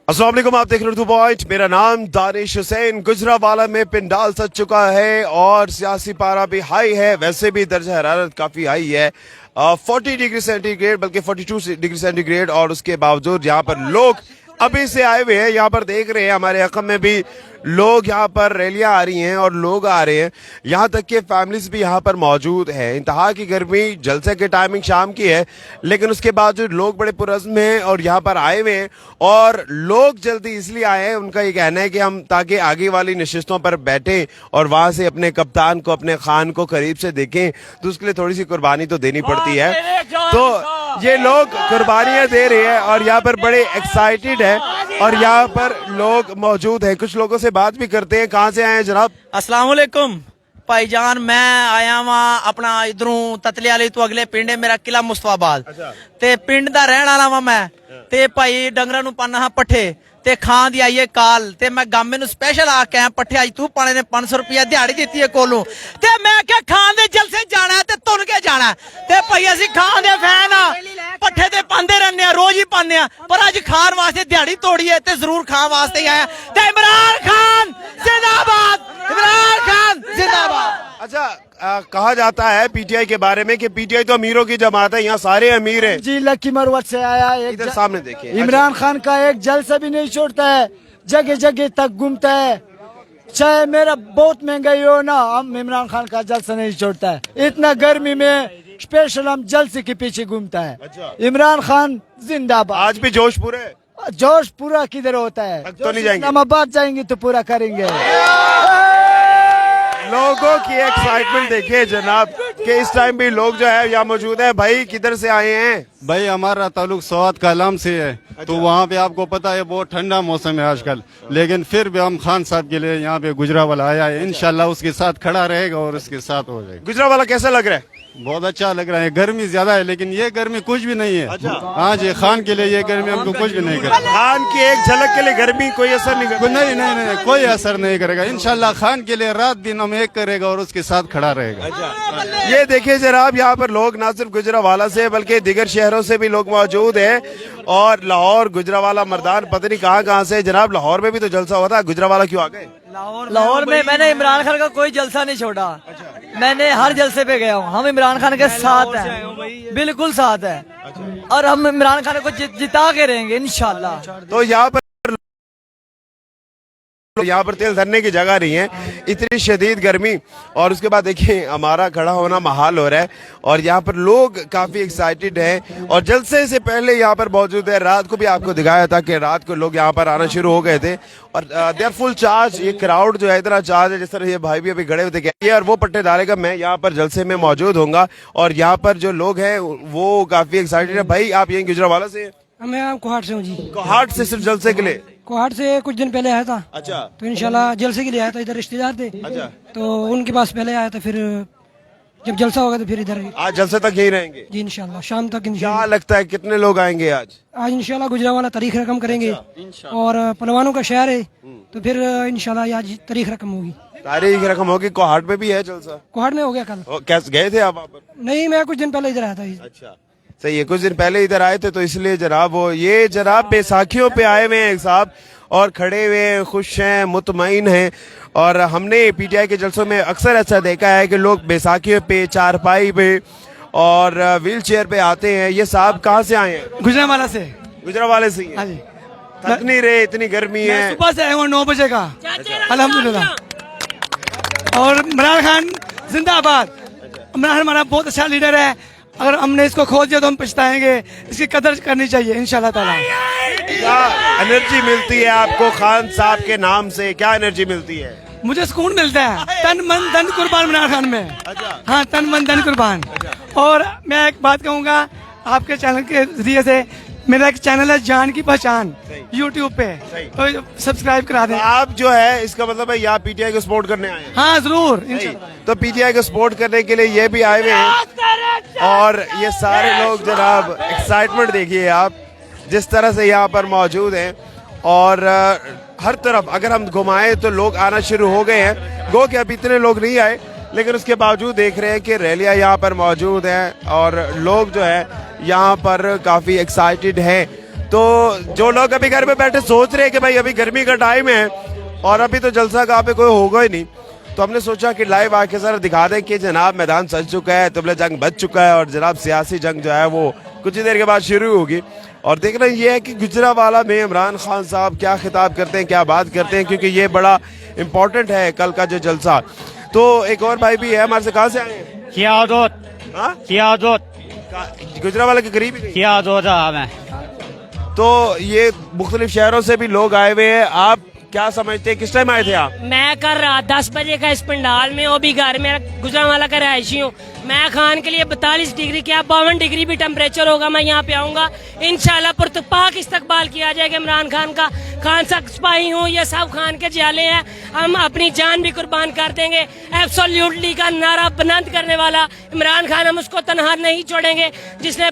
अस्सलाम वालेकुम, आप देख रहे हो 2 पॉइंट। मेरा नाम दानिश हुसैन। गुजरावाला में पिंडाल सज चुका है और सियासी पारा भी हाई है। वैसे भी दर्जा हरारत काफी हाई है, 40 डिग्री सेंटीग्रेड बल्कि 42 डिग्री सेंटीग्रेड। और उसके बावजूद यहाँ पर लोग अभी से आए हुए हैं। यहाँ पर देख रहे हैं हमारे हक़म में भी लोग यहाँ पर रैलियां आ रही हैं और लोग आ रहे हैं। यहाँ तक कि फैमिलीज भी यहाँ पर मौजूद है। इंतहा की गर्मी, जलसे की टाइमिंग शाम की है, लेकिन उसके बावजूद लोग बड़े पुरज़्म हैं और यहाँ पर आए हुए हैं। और लोग जल्दी इसलिए आए हैं, उनका ये कहना है कि हम ताकि आगे वाली नशिस्तों पर बैठें और वहाँ से अपने कप्तान को, अपने खान को करीब से देखें, तो उसके लिए थोड़ी सी कुर्बानी तो देनी पड़ती है। तो ये लोग कुर्बानियाँ दे रहे हैं और यहाँ पर बड़े एक्साइटेड है और यहाँ पर लोग मौजूद हैं। कुछ लोगों से बात भी करते हैं। कहाँ से आए हैं जनाब? अस्सलाम वालेकुम भाईजान, मैं आया वहां अपना इधरों ततले वाली तो अगले पिंड है मेरा किला मुस्तफाबाद। ते पिंड दा रहन वाला वा मैं। ते भाई डंगरां नूं पाना हा पट्ठे ते खां दी आई है काल ते मैं गामे नूं स्पेशल आके आया पट्ठे आई तू पाने ने 500 रुपया दिहाड़ी दित्ती है कोलों ते मैं क्या खां दे जलसे जाना ते तुन के जाना ते भाई असीं खां दे फैन आ, पट्ठे ते पांदे रहने आ, रोज ही पाने आ, पर अज खान वास्ते दिहाड़ी तोड़ी है ते जरूर खां वास्ते ही आया। ते इमरान खान जिंदाबाद, इमरान खान जिंदाबाद। अच्छा, कहा जाता है पीटीआई के बारे में कि पीटीआई तो अमीरों की जमात है, यहाँ सारे अमीर हैं। जी, लकी मरवत से आया एक इधर सामने देखिए। इमरान खान का एक जलसा भी नहीं छोड़ता है, जगह जगह तक घूमता है। चाहे मेरा बहुत महंगाई हो ना, हम इमरान खान का जलसा नहीं छोड़ता है। इतना गर्मी में स्पेशल हम जलसे के पीछे घूमता है। इमरान खान जिंदाबाद। आज भी जोश पूरे? जोश पूरा किधर होता है? तो नहीं जाएंगे, इस्लामाबाद जाएंगे तो पूरा करेंगे। लोगों की एक्साइटमेंट देखिए जनाब कि इस टाइम भी लोग जो है यहाँ मौजूद है। भाई किधर से आए हैं? भाई हमारा ताल्लुक सवात कालाम से है। तो वहाँ पे आपको पता है बहुत ठंडा मौसम है आजकल, लेकिन फिर भी हम खान साहब के लिए यहाँ पे गुजरावाला आया है। इंशाल्लाह उसके साथ खड़ा रहेगा और उसके साथ हो जाएगा। गुजरावाला कैसा लग रहा है? बहुत अच्छा लग रहा है। गर्मी ज्यादा है लेकिन ये गर्मी कुछ भी नहीं है। हाँ जी, खान के लिए ये गर्मी हमको कुछ भी नहीं करेगा। खान की एक झलक के लिए गर्मी कोई असर नहीं करेगा? नहीं नहीं नहीं, कोई असर नहीं करेगा। इंशाल्लाह खान के लिए रात दिन हम एक करेगा और उसके साथ खड़ा रहेगा। ये देखिए जनाब, यहाँ पर लोग ना सिर्फ गुजरावाला से बल्कि दिगर शहरों से भी लोग मौजूद हैं। और लाहौर, गुजरावाला, मर्दान, पता नहीं कहाँ कहाँ से। जनाब लाहौर में भी तो जलसा हुआ था, गुजरावाला क्यों आ गए? लाहौर में मैंने इमरान खान का कोई जलसा नहीं छोड़ा। मैंने हर जलसे पे गया हूँ। हम इमरान खान के साथ हैं, बिल्कुल साथ है। और हम इमरान खान को जिता के रहेंगे इंशाल्लाह। तो यहाँ पर तेल धरने की जगह नहीं है, इतनी शदीद गर्मी। और उसके बाद देखिए हमारा खड़ा होना महाल हो रहा है और यहाँ पर लोग काफी एक्साइटेड हैं और जलसे से पहले यहाँ पर मौजूद है। रात को भी आपको दिखाया था कि रात को लोग यहाँ पर आना शुरू हो गए थे और दे आर फुल चार्ज। ये क्राउड जो है इतना चार्ज है, जिस तरह ये भाई भी अभी खड़े हुए थे और वो पट्टे डालेगा। मैं यहाँ पर जलसे में मौजूद होऊंगा और यहाँ पर जो लोग हैं वो काफी एक्साइटेड है। भाई आप यहीं गुजरावाला से? मैं कोहाट से हूँ जी। कोहाट से सिर्फ जलसे के लिए? कोहाट से कुछ दिन पहले आया था। अच्छा। तो इंशाल्लाह जलसे के लिए आया था, इधर रिश्तेदार थे। अच्छा। तो उनके पास पहले आया था, फिर जब जलसा होगा तो फिर इधर। आज जलसे तक यही रहेंगे जी इंशाल्लाह, शाम तक क्या इंशाल्लाह। लगता है कितने लोग आएंगे आज? आज इंशाल्लाह गुजरावाला तारीख रकम करेंगे और पहलवानों का शहर है तो फिर इंशाल्लाह आज तारीख रकम होगी। तारीख रकम होगी। कोहाट में भी है जलसा? कोहाट में हो गया कल। कैसे गए थे आप वहाँ पर? नहीं, मैं कुछ दिन पहले इधर आया था। अच्छा, सही है। कुछ दिन पहले इधर आए थे तो इसलिए जनाब वो ये जनाब बैसाखियों पे आए हुए हैं साहब और खड़े हुए हैं, खुश हैं, मुतमईन हैं। और हमने पीटीआई के जलसों में अक्सर ऐसा देखा है कि लोग बैसाखियों पे, चारपाई पे और व्हील चेयर पे आते हैं। ये साहब कहाँ से आए हैं? गुजरावाला से। गुजरावाले से ही हैं? हाँ जी। थक नहीं रहे? इतनी गर्मी है। सुबह से आया हूँ 9 बजे का, अल्हम्दुलिल्लाह। और इमरान खान जिंदाबाद। इमरान खान हमारा बहुत अच्छा लीडर है। अगर हमने इसको खो दिया तो हम पछताएंगे। इसकी कदर करनी चाहिए इंशाल्लाह ताला। क्या एनर्जी मिलती है आपको खान साहब के नाम से? क्या एनर्जी मिलती है? मुझे सुकून मिलता है। तन मन धन कुर्बान इमरान खान में। हाँ, तन मन धन कुर्बान। और मैं एक बात कहूँगा आपके चैनल के जरिए से, मेरा एक चैनल है जान की पहचान यूट्यूब पे, तो सब्सक्राइब करा दें। आप जो है इसका मतलब है यहाँ पीटीआई को सपोर्ट करने आए हैं? हाँ जरूर। तो पीटीआई को सपोर्ट करने के लिए ये भी आए हुए हैं और ये सारे लोग जनाब एक्साइटमेंट देखिए आप जिस तरह से यहाँ पर मौजूद हैं। और हर तरफ अगर हम घुमाएं तो लोग आना शुरू हो गए हैं। गो कि अभी इतने लोग नहीं आए, लेकिन उसके बावजूद देख रहे हैं कि रैलियां यहाँ पर मौजूद हैं और लोग जो है यहाँ पर काफ़ी एक्साइटेड हैं। तो जो लोग अभी घर में बैठे सोच रहे हैं कि भाई अभी गर्मी का टाइम है और अभी तो जलसा कहाँ पे कोई होगा ही नहीं, तो हमने सोचा कि लाइव आके जरा दिखा दें कि जनाब मैदान सज चुका है, तुबले जंग बच चुका है और जनाब सियासी जंग जो है वो कुछ ही देर के बाद शुरू होगी। और देखना ये है कि गुजरावाला में इमरान खान साहब क्या खिताब करते हैं, क्या बात करते हैं, क्योंकि ये बड़ा इंपॉर्टेंट है कल का जो जलसा। तो एक और भाई भी है हमारे से, कहाँ से आए हैं? गुजरावाला के करीब ही नहीं। तो ये मुख्तलिफ शहरों से भी लोग आए हुए हैं, आप क्या समझते हैं, किस टाइम आए थे आप? मैं कल रात 10 बजे का इस पंडाल में, वो भी घर में गुजरांवाला का रहायशी हूँ। मैं खान के लिए 42 डिग्री क्या 52 डिग्री भी टेम्परेचर होगा, मैं यहाँ पे आऊंगा इंशाल्लाह। पुरतपाक इस्तकबाल किया जाएगा इमरान खान का। खान साहब सिपाही हूँ, ये सब खान के जियाले हैं, हम अपनी जान भी कुर्बान कर देंगे। एब्सोल्युटली का नारा बुलंद करने वाला इमरान खान, हम उसको तनहा नहीं छोड़ेंगे जिसने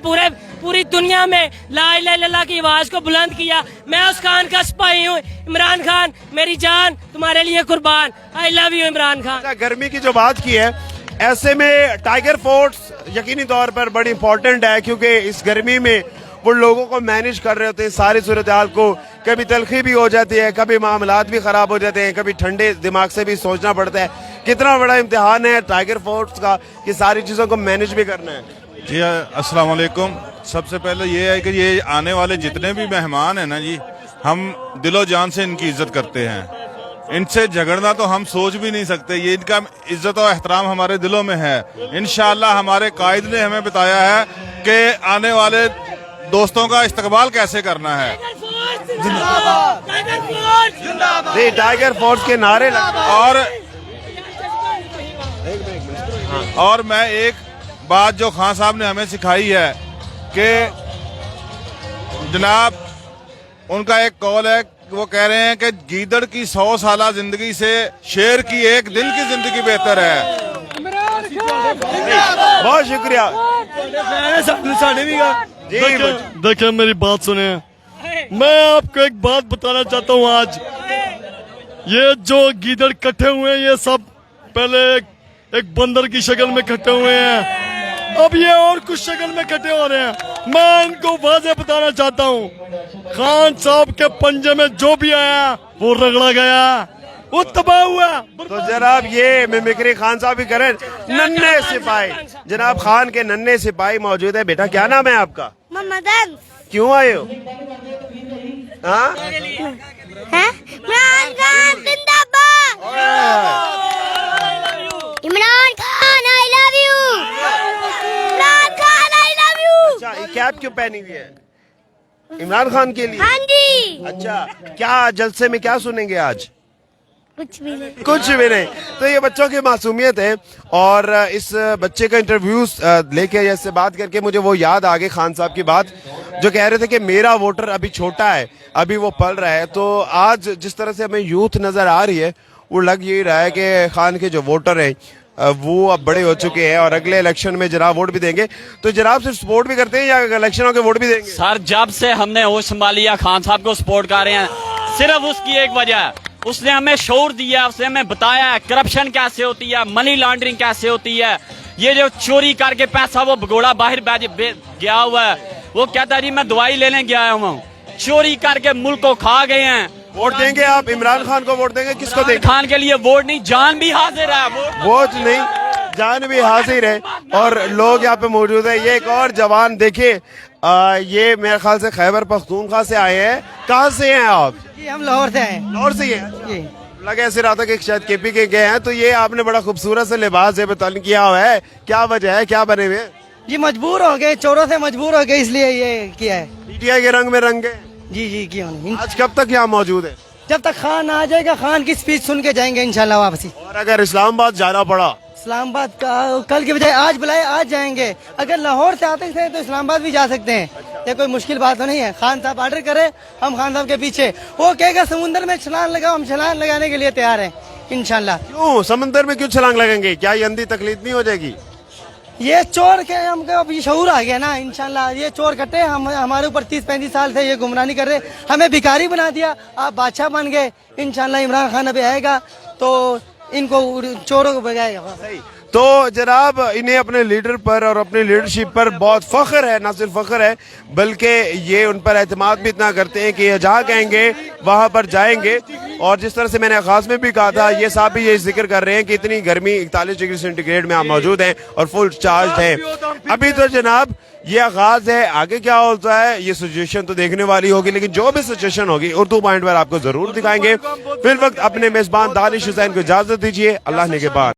पूरी दुनिया में ला इलाहा इल्लल्लाह की आवाज को बुलंद किया। मैं उस खान का सिपाही हूँ। इमरान खान मेरी जान तुम्हारे लिए कुर्बान। I love you Imran Khan. गर्मी की जो बात की है, ऐसे में टाइगर फोर्स यकीनी तौर पर बड़ी इंपॉर्टेंट है, क्योंकि इस गर्मी में वो लोगों को मैनेज कर रहे होते हैं सारी सूरत हाल को। कभी तलखी भी हो जाती है, कभी मामलात भी खराब हो जाते हैं, कभी ठंडे दिमाग से भी सोचना पड़ता है। कितना बड़ा इम्तिहान है टाइगर फोर्स का कि सारी चीजों को मैनेज भी करना है। जी अस्सलाम वालेकुम। सबसे पहले ये है कि ये आने वाले जितने भी मेहमान हैं ना जी, हम दिलो जान से इनकी इज्जत करते हैं। इनसे झगड़ना तो हम सोच भी नहीं सकते, ये इनका इज्जत और एहतराम हमारे दिलों में है। इंशाअल्लाह हमारे कायद ने हमें बताया है कि आने वाले दोस्तों का इस्तकबाल कैसे करना है। जी टाइगर फोर्स के नारे और मैं एक बात जो खान साहब ने हमें सिखाई है कि जनाब उनका एक कौल है, वो कह रहे हैं कि गीदड़ की 100 साला जिंदगी से शेर की एक दिन की जिंदगी बेहतर है। बहुत शुक्रिया। देखिए मेरी बात सुने, मैं आपको एक बात बताना चाहता हूँ। आज ये जो गीदड़ इकट्ठे हुए हैं, ये सब पहले एक बंदर की शक्ल में इकट्ठे हुए हैं, अब ये और कुछ शक्ल में इकट्ठे हो रहे हैं। मैं इनको वाज़ेह बताना चाहता हूँ, खान साहब के पंजे में जो भी आया वो रगड़ा गया, वो तबाह हुआ। तो जनाब ये मिमिक्री खान साहब भी करें। नन्हे सिपाही, जनाब खान के नन्हे सिपाही मौजूद है। बेटा क्या नाम है आपका? मोहम्मद। क्यों आए हो? हाँ? इमरान खान जिंदाबाद। Imran Khan I love you. Imran Khan I love you. अच्छा ये कैप क्यों पहनी हुई है? इमरान खान के लिए? हाँ जी। अच्छा क्या जलसे में क्या सुनेंगे आज? कुछ भी नहीं। कुछ भी नहीं। तो ये बच्चों की मासूमियत है और इस बच्चे का इंटरव्यू लेके इससे बात करके मुझे वो याद आ गई खान साहब की बात, जो कह रहे थे कि मेरा वोटर अभी छोटा है, अभी वो पल रहा है। तो आज जिस तरह से हमें यूथ नजर आ रही है, वो लग यही रहा है कि खान के जो वोटर हैं वो अब बड़े हो चुके हैं और अगले इलेक्शन में जनाब वोट भी देंगे। तो जनाब सिर्फ सपोर्ट भी करते हैं या इलेक्शनों के वोट भी देंगे? सर जब से हमने होश संभालिया खान साहब को सपोर्ट कर रहे हैं, सिर्फ उसकी एक वजह है, उसने हमें शौर दिया, उसने हमें बताया है करप्शन कैसे होती है, मनी लॉन्ड्रिंग कैसे होती है। ये जो चोरी करके पैसा वो भगोड़ा बाहर गया हुआ है, वो कहता है जी मैं दवाई लेने गया हूँ, चोरी करके मुल्क को खा गए हैं। वोट देंगे आप? इमरान खान को वोट देंगे? किसको देंगे? खान के लिए वोट नहीं, जान भी हाजिर है। वोट नहीं, जान भी हाजिर है। और लोग यहाँ पे मौजूद है। ये एक और जवान देखिए, ये मेरे ख्याल से खैबर पख्तूनख्वा से आए हैं। कहाँ से हैं आप? जी हम लाहौर से हैं। लाहौर से ही हैं? लगे ऐसे रहा था कि शायद केपी के गए हैं। तो ये आपने बड़ा खूबसूरत से लिबास है बतन किया हुआ है, क्या वजह है, क्या बने हुए? जी मजबूर हो गए, चोरों से मजबूर हो गए, इसलिए ये किया है। पीटीआई के रंग में रंगे? जी जी क्यों नहीं। आज कब तक यहाँ मौजूद है? जब तक खान आ जाएगा, खान की स्पीच सुन के जाएंगे इंशाल्लाह वापसी। और अगर इस्लामाबाद जाना पड़ा? इस्लामाबाद का कल के बजाय आज बुलाए, आज जाएंगे। अगर लाहौर से आते थे तो इस्लामाबाद भी जा सकते हैं, ये कोई मुश्किल बात तो नहीं है। खान साहब ऑर्डर करे, हम खान साहब के पीछे। वो कहेगा समुद्र में छलांग लगाओ, हम छलांग लगाने के लिए तैयार हैं इंशाल्लाह। क्यों समंदर में क्यों छलांग लगेंगे? क्या ये अंधी तकलीफ नहीं हो जाएगी? ये चोर के हमको अब ये शऊर आ गया ना इंशाल्लाह। ये चोर कटे, हम हमारे ऊपर 30-35 साल से ये गुमरानी कर रहे, हमें भिखारी बना दिया, आप बादशाह बन गए। इंशाल्लाह इमरान खान अभी आएगा तो इनको चोरों को भगाएगा। सही। तो जनाब इन्हें अपने लीडर पर और अपनी लीडरशिप पर बहुत फख्र है, ना सिर्फ फख्र है बल्कि ये उन पर एतमाद भी इतना करते हैं कि ये जहाँ कहेंगे वहाँ पर जाएंगे। और जिस तरह से मैंने आगाज में भी कहा था, ये साहब भी ये जिक्र कर रहे हैं कि इतनी गर्मी 41 डिग्री सेंटीग्रेड में आप मौजूद हैं और फुल चार्ज हैं। अभी तो जनाब ये आगाज है, आगे क्या होता है ये सिचुएशन तो देखने वाली होगी, लेकिन जो भी सिचुएशन होगी उर्दू पॉइंट पर आपको जरूर दिखाएंगे। फिर वक्त अपने मेजबान दानिश हुसैन को इजाजत दीजिए, अल्लाह ने के बाद।